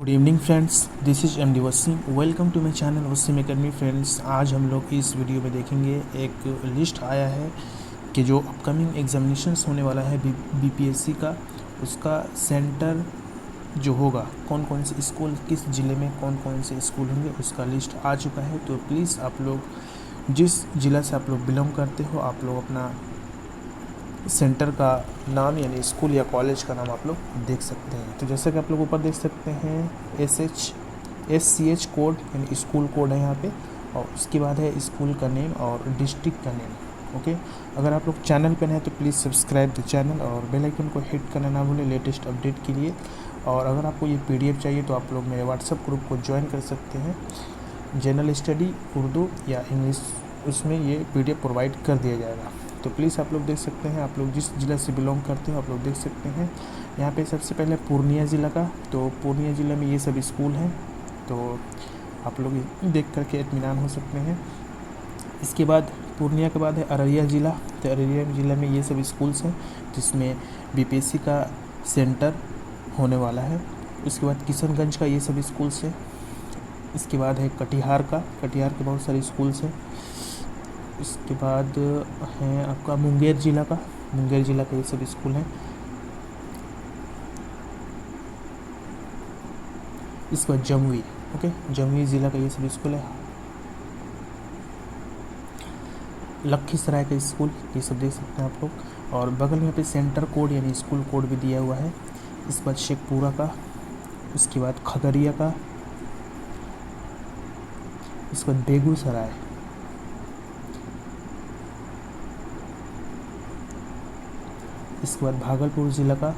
Good evening friends, this is M D Waseem. Welcome to my channel Waseem academy. Friends, आज हम लोग इस video में देखेंगे एक लिस्ट आया है कि जो अपकमिंग एग्जामिनेशंस होने वाला है बीपीएससी का, उसका सेंटर जो होगा, कौन कौन से स्कूल, किस ज़िले में कौन कौन से स्कूल होंगे, उसका लिस्ट आ चुका है। तो प्लीज़ आप लोग जिस ज़िला से आप लोग बिलोंग करते हो, आप लोग अपना सेंटर का नाम यानी स्कूल या कॉलेज का नाम आप लोग देख सकते हैं। तो जैसा कि आप लोग ऊपर देख सकते हैं, SCH कोड यानी स्कूल कोड है यहाँ पे, और उसके बाद है स्कूल का नेम और डिस्ट्रिक्ट का नेम। ओके, अगर आप लोग चैनल पर हैं तो प्लीज़ सब्सक्राइब द चैनल और बेल आइकन को हिट करना ना भूलें लेटेस्ट अपडेट के लिए। और अगर आपको ये PDF चाहिए तो आप लोग मेरे व्हाट्सएप ग्रुप को ज्वाइन कर सकते हैं। जनरल स्टडी, उर्दू या इंग्लिश, उसमें ये PDF प्रोवाइड कर दिया जाएगा। तो प्लीज़ आप लोग देख सकते हैं, आप लोग जिस ज़िला से बिलोंग करते हो आप लोग देख सकते हैं। यहाँ पे सबसे पहले पूर्णिया ज़िला का, तो पूर्णिया ज़िले में ये सब स्कूल हैं, तो आप लोग देख करके इत्मीनान हो सकते हैं। इसके बाद पूर्णिया के बाद है अररिया ज़िला, तो अररिया ज़िले में ये सब स्कूल्स हैं जिसमें BPSC का सेंटर होने वाला है। उसके बाद किशनगंज का ये सब स्कूल्स हैं। इसके बाद है कटिहार के बहुत सारे स्कूल्स हैं। इसके बाद है आपका मुंगेर ज़िला का ये सब स्कूल हैं। इसके बाद जमुई ज़िला का ये सब स्कूल है। लखीसराय का स्कूल, ये सब देख सकते हैं आप लोग। और बगल में पे सेंटर कोड यानी स्कूल कोड भी दिया हुआ है। इसके बाद शेखपुरा का, उसके बाद खगड़िया का, इसके बाद बेगूसराय, इसके बाद भागलपुर ज़िला का,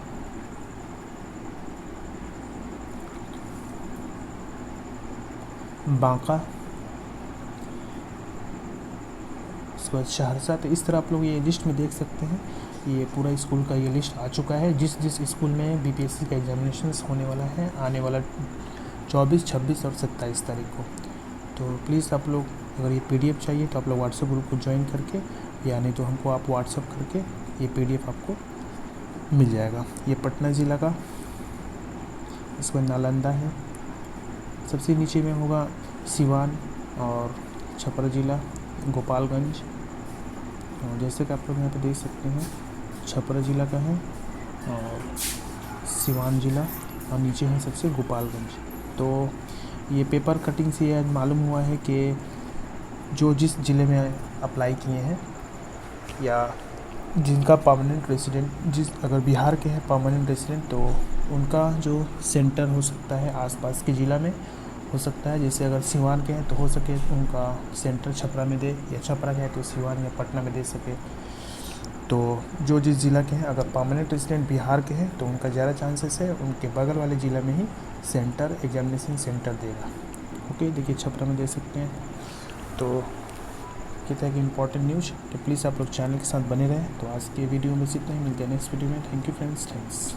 बांका, इसके बाद सहरसा। तो इस तरह आप लोग ये लिस्ट में देख सकते हैं, ये पूरा स्कूल का ये लिस्ट आ चुका है जिस स्कूल में BPSC का एग्जामिनेशंस होने वाला है आने वाला 24, 26 और 27 तारीख को। तो प्लीज़ आप लोग, अगर ये PDF चाहिए तो आप लोग व्हाट्सएप ग्रुप को ज्वाइन करके, या नहीं तो हमको आप व्हाट्सएप करके ये PDF आपको मिल जाएगा। ये पटना ज़िला का, इसके बाद नालंदा है, सबसे नीचे में होगा सिवान और छपरा ज़िला, गोपालगंज। और जैसे कि आप लोग यहाँ पे देख सकते हैं, छपरा ज़िला का है और सिवान ज़िला, और नीचे है सबसे गोपालगंज। तो ये पेपर कटिंग से यह मालूम हुआ है कि जो जिस ज़िले में अप्लाई किए हैं या जिनका परमानेंट रेसिडेंट, अगर बिहार के हैं परमानेंट रेसिडेंट, तो उनका जो सेंटर हो सकता है आसपास के ज़िला में हो सकता है। जैसे अगर सिवान के हैं तो हो सके उनका सेंटर छपरा में दे, या छपरा के हैं तो सिवान या पटना में दे सके। तो जो जिस ज़िला के हैं, अगर परमानेंट रेसिडेंट बिहार के हैं तो उनका ज़्यादा चांसेस है उनके बगल वाले ज़िला में ही एग्जामिनेशन सेंटर देगा। ओके, देखिए छपरा में दे सकते हैं। तो कहता है कि इम्पॉर्टेंट न्यूज़, तो प्लीज़ आप लोग चैनल के साथ बने रहें। तो आज के वीडियो में इतना ही, मिलते हैं नेक्स्ट वीडियो में। Thank you friends, thanks.